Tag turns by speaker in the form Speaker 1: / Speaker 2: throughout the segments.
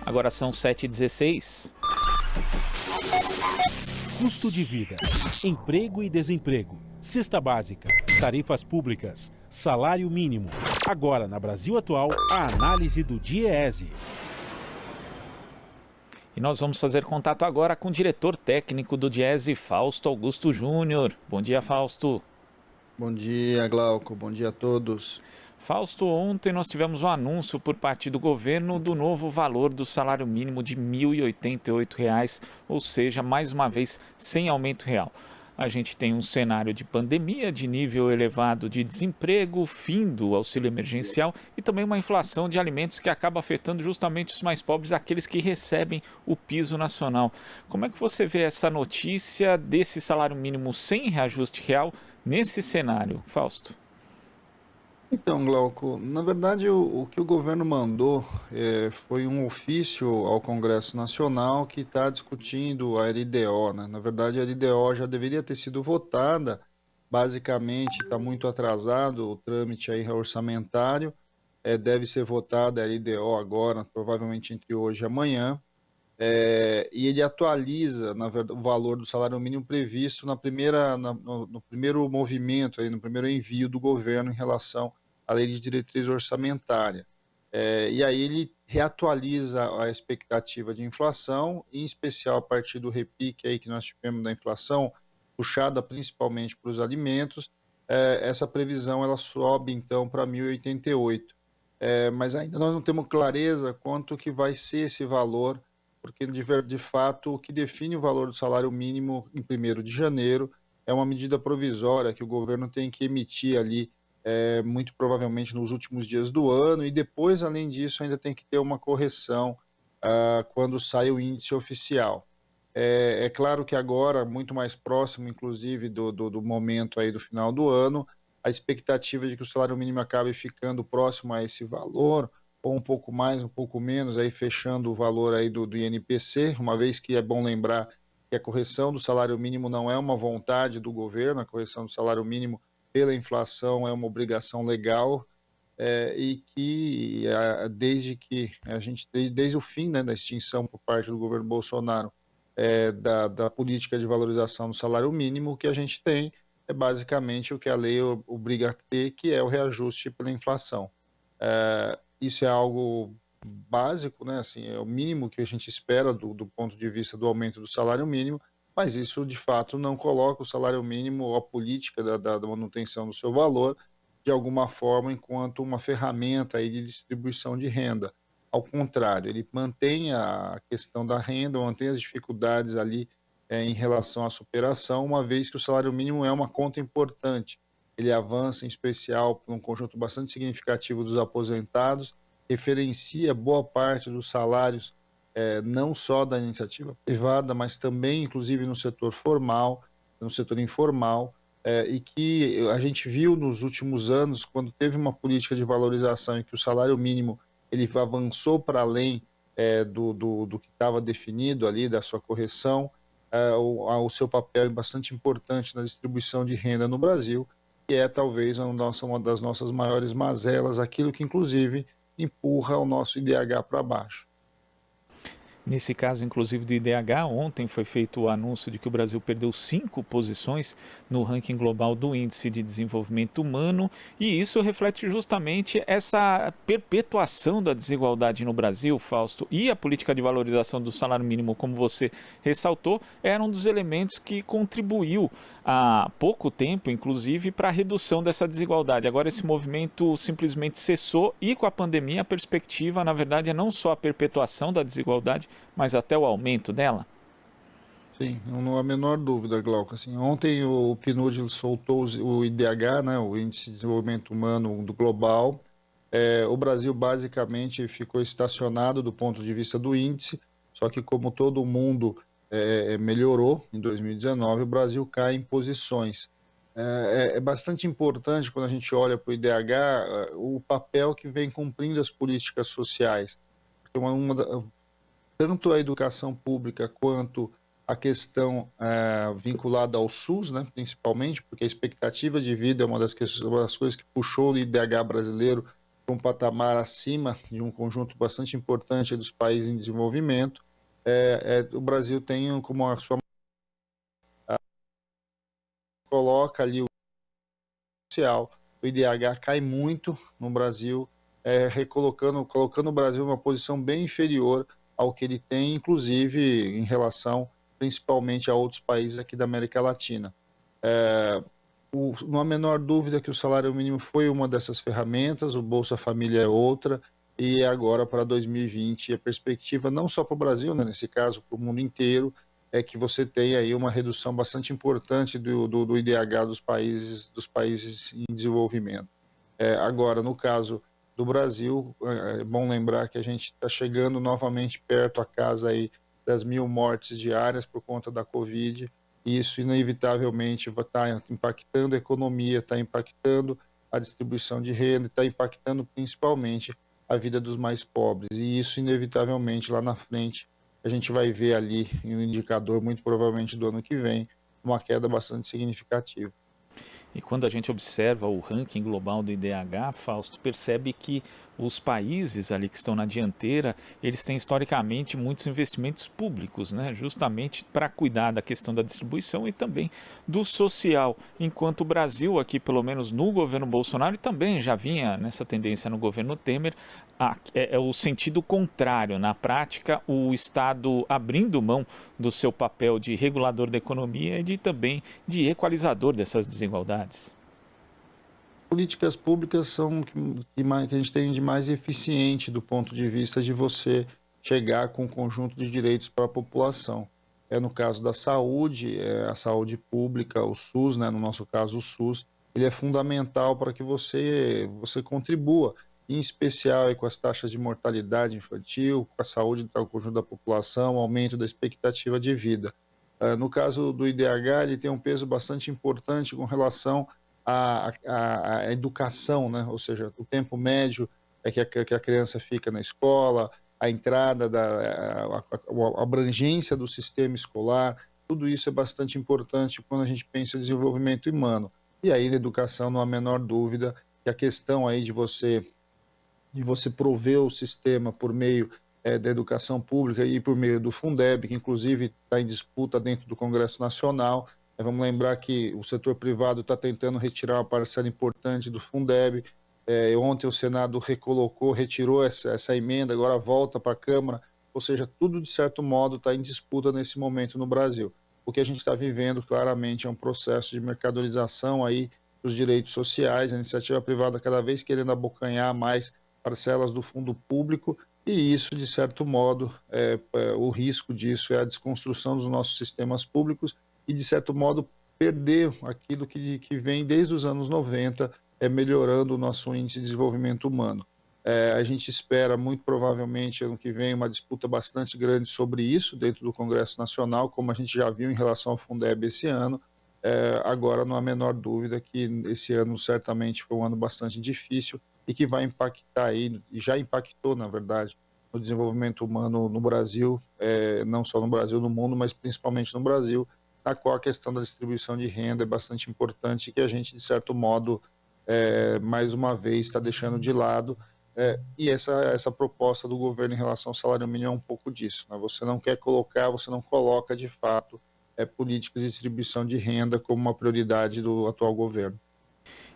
Speaker 1: Agora são 7h16.
Speaker 2: Custo de vida, emprego e desemprego, cesta básica, tarifas públicas, salário mínimo. Agora, na Brasil Atual, a análise do DIEESE.
Speaker 1: E nós vamos fazer contato agora com o diretor técnico do DIEESE, Fausto Augusto Júnior. Bom dia, Fausto.
Speaker 3: Bom dia, Glauco. Bom dia a todos.
Speaker 1: Fausto, ontem nós tivemos um anúncio por parte do governo do novo valor do salário mínimo de R$ 1.088, ou seja, mais uma vez, sem aumento real. A gente tem um cenário de pandemia, de nível elevado de desemprego, fim do auxílio emergencial e também uma inflação de alimentos que acaba afetando justamente os mais pobres, aqueles que recebem o piso nacional. Como é que você vê essa notícia desse salário mínimo sem reajuste real nesse cenário, Fausto?
Speaker 3: Então, Glauco, na verdade o que o governo mandou foi um ofício ao Congresso Nacional que está discutindo a LDO, né? Na verdade, a LDO já deveria ter sido votada, basicamente está muito atrasado o trâmite aí orçamentário, deve ser votada a LDO agora, provavelmente entre hoje e amanhã, e ele atualiza, na verdade, o valor do salário mínimo previsto no primeiro movimento, aí, no primeiro envio do governo em relação à lei de diretriz orçamentária. E aí ele reatualiza a expectativa de inflação, em especial a partir do repique aí que nós tivemos da inflação, puxada principalmente para os alimentos, essa previsão ela sobe então para 1.088. Mas ainda nós não temos clareza quanto que vai ser esse valor, porque de fato o que define o valor do salário mínimo em 1º de janeiro é uma medida provisória que o governo tem que emitir ali, muito provavelmente nos últimos dias do ano, e depois, além disso, ainda tem que ter uma correção quando sai o índice oficial. É claro que agora, muito mais próximo, inclusive, do momento aí do final do ano, a expectativa de que o salário mínimo acabe ficando próximo a esse valor, ou um pouco mais, um pouco menos, aí fechando o valor aí do INPC, uma vez que é bom lembrar que a correção do salário mínimo não é uma vontade do governo, a correção do salário mínimo pela inflação é uma obrigação legal, e que desde o fim, né, da extinção por parte do governo Bolsonaro da política de valorização do salário mínimo, o que a gente tem é basicamente o que a lei obriga a ter, que é o reajuste pela inflação. Isso é algo básico, né? Assim, é o mínimo que a gente espera do ponto de vista do aumento do salário mínimo, mas isso de fato não coloca o salário mínimo ou a política da manutenção do seu valor de alguma forma enquanto uma ferramenta aí de distribuição de renda. Ao contrário, ele mantém a questão da renda, mantém as dificuldades ali em relação à superação, uma vez que o salário mínimo é uma conta importante. Ele avança em especial por um conjunto bastante significativo dos aposentados, referencia boa parte dos salários, não só da iniciativa privada, mas também, inclusive, no setor formal, no setor informal, e que a gente viu nos últimos anos, quando teve uma política de valorização em que o salário mínimo ele avançou para além do que estava definido ali, da sua correção, o seu papel é bastante importante na distribuição de renda no Brasil, que é talvez uma das nossas maiores mazelas, aquilo que inclusive empurra o nosso IDH para baixo.
Speaker 1: Nesse caso, inclusive, do IDH, ontem foi feito o anúncio de que o Brasil perdeu 5 posições no ranking global do Índice de Desenvolvimento Humano, e isso reflete justamente essa perpetuação da desigualdade no Brasil, Fausto, e a política de valorização do salário mínimo, como você ressaltou, era um dos elementos que contribuiu há pouco tempo, inclusive, para a redução dessa desigualdade. Agora esse movimento simplesmente cessou e com a pandemia a perspectiva, na verdade, é não só a perpetuação da desigualdade, mas até o aumento dela?
Speaker 3: Sim, não há a menor dúvida, Glauco. Assim, ontem o PNUD soltou o IDH, né, o Índice de Desenvolvimento Humano do Global. O Brasil basicamente ficou estacionado do ponto de vista do índice, só que como todo mundo melhorou em 2019, o Brasil cai em posições. É bastante importante quando a gente olha para o IDH o papel que vem cumprindo as políticas sociais. Porque tanto a educação pública quanto a questão vinculada ao SUS, né, principalmente, porque a expectativa de vida é uma das coisas que puxou o IDH brasileiro um patamar acima de um conjunto bastante importante dos países em desenvolvimento. O Brasil tem como a sua coloca ali o social, o IDH cai muito no Brasil, colocando o Brasil numa posição bem inferior ao que ele tem, inclusive em relação principalmente a outros países aqui da América Latina. Não há menor dúvida que o salário mínimo foi uma dessas ferramentas, o Bolsa Família é outra, e agora para 2020 a perspectiva não só para o Brasil, né, nesse caso para o mundo inteiro, é que você tenha aí uma redução bastante importante do IDH dos países em desenvolvimento. Agora, no caso do Brasil, é bom lembrar que a gente está chegando novamente perto a casa aí das 1.000 mortes diárias por conta da Covid, e isso inevitavelmente vai estar impactando a economia, está impactando a distribuição de renda, está impactando principalmente a vida dos mais pobres, e isso inevitavelmente lá na frente a gente vai ver ali em um indicador, muito provavelmente do ano que vem, uma queda bastante significativa.
Speaker 1: E quando a gente observa o ranking global do IDH, Fausto, percebe que os países ali que estão na dianteira, eles têm historicamente muitos investimentos públicos, né? Justamente para cuidar da questão da distribuição e também do social. Enquanto o Brasil, aqui pelo menos no governo Bolsonaro, e também já vinha nessa tendência no governo Temer, é o sentido contrário. Na prática, o Estado abrindo mão do seu papel de regulador da economia e também de equalizador dessas desigualdades.
Speaker 3: Políticas públicas são que a gente tem de mais eficiente do ponto de vista de você chegar com um conjunto de direitos para a população. No caso da saúde, a saúde pública, o SUS, né, no nosso caso o SUS, ele é fundamental para que você contribua, em especial com as taxas de mortalidade infantil, com a saúde do conjunto da população, aumento da expectativa de vida. No caso do IDH, ele tem um peso bastante importante com relação à educação, né? Ou seja, o tempo médio que a criança fica na escola, a entrada, a abrangência do sistema escolar, tudo isso é bastante importante quando a gente pensa em desenvolvimento humano. E aí, na educação, não há a menor dúvida que a questão aí de você prover o sistema por meio da educação pública e por meio do Fundeb, que inclusive está em disputa dentro do Congresso Nacional. Vamos lembrar que o setor privado está tentando retirar uma parcela importante do Fundeb. Ontem o Senado retirou essa emenda, agora volta para a Câmara. Ou seja, tudo de certo modo está em disputa nesse momento no Brasil. O que a gente está vivendo claramente é um processo de mercadorização aí dos direitos sociais, a iniciativa privada cada vez querendo abocanhar mais parcelas do fundo público, e isso, de certo modo, o risco disso é a desconstrução dos nossos sistemas públicos e, de certo modo, perder aquilo que vem desde os anos 90, melhorando o nosso índice de desenvolvimento humano. A gente espera, muito provavelmente, ano que vem, uma disputa bastante grande sobre isso dentro do Congresso Nacional, como a gente já viu em relação ao Fundeb esse ano. Agora, não há a menor dúvida que esse ano certamente foi um ano bastante difícil e que vai impactar aí, e já impactou, na verdade, no desenvolvimento humano no Brasil, não só no Brasil, no mundo, mas principalmente no Brasil, na qual a questão da distribuição de renda é bastante importante e que a gente, de certo modo, mais uma vez está deixando de lado, e essa proposta do governo em relação ao salário mínimo é um pouco disso, né? Você não quer colocar, você não coloca de fato políticas de distribuição de renda como uma prioridade do atual governo.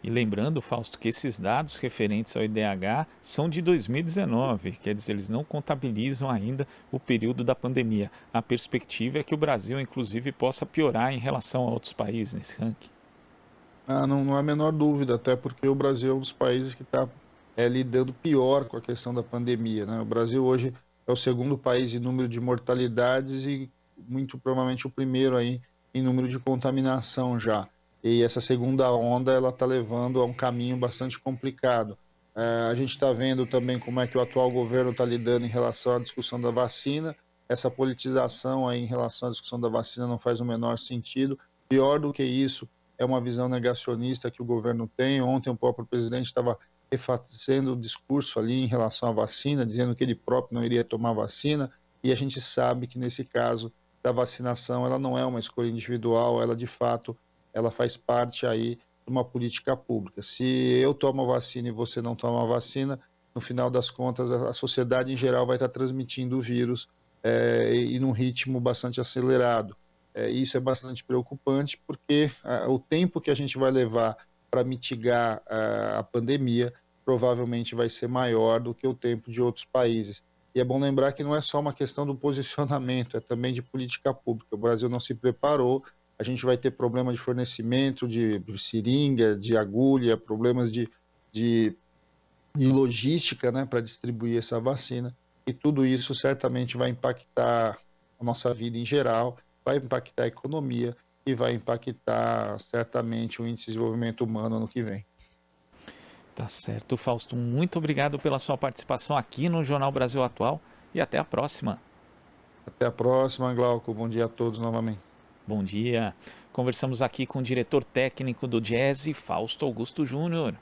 Speaker 1: E lembrando, Fausto, que esses dados referentes ao IDH são de 2019, quer dizer, eles não contabilizam ainda o período da pandemia. A perspectiva é que o Brasil, inclusive, possa piorar em relação a outros países nesse ranking.
Speaker 3: Não há a menor dúvida, até porque o Brasil é um dos países que está lidando pior com a questão da pandemia, né? O Brasil hoje é o segundo país em número de mortalidades e muito provavelmente o primeiro aí em número de contaminação já. E essa segunda onda ela está levando a um caminho bastante complicado. A gente está vendo também como é que o atual governo está lidando em relação à discussão da vacina. Essa politização aí em relação à discussão da vacina não faz o menor sentido. Pior do que isso é uma visão negacionista que o governo tem. Ontem o próprio presidente estava refazendo o discurso ali em relação à vacina, dizendo que ele próprio não iria tomar vacina. E a gente sabe que nesse caso da vacinação ela não é uma escolha individual, ela de fato ela faz parte aí de uma política pública. Se eu tomo a vacina e você não toma a vacina, no final das contas, a sociedade em geral vai estar transmitindo o vírus e num ritmo bastante acelerado. Isso é bastante preocupante, porque o tempo que a gente vai levar para mitigar a pandemia provavelmente vai ser maior do que o tempo de outros países. E é bom lembrar que não é só uma questão do posicionamento, é também de política pública. O Brasil não se preparou, a gente vai ter problema de fornecimento de seringa, de agulha, problemas de logística, né, para distribuir essa vacina, e tudo isso certamente vai impactar a nossa vida em geral, vai impactar a economia e vai impactar certamente o índice de desenvolvimento humano ano que vem.
Speaker 1: Tá certo, Fausto. Muito obrigado pela sua participação aqui no Jornal Brasil Atual e até a próxima.
Speaker 3: Até a próxima, Glauco. Bom dia a todos novamente.
Speaker 1: Bom dia. Conversamos aqui com o diretor técnico do Diese, Fausto Augusto Júnior.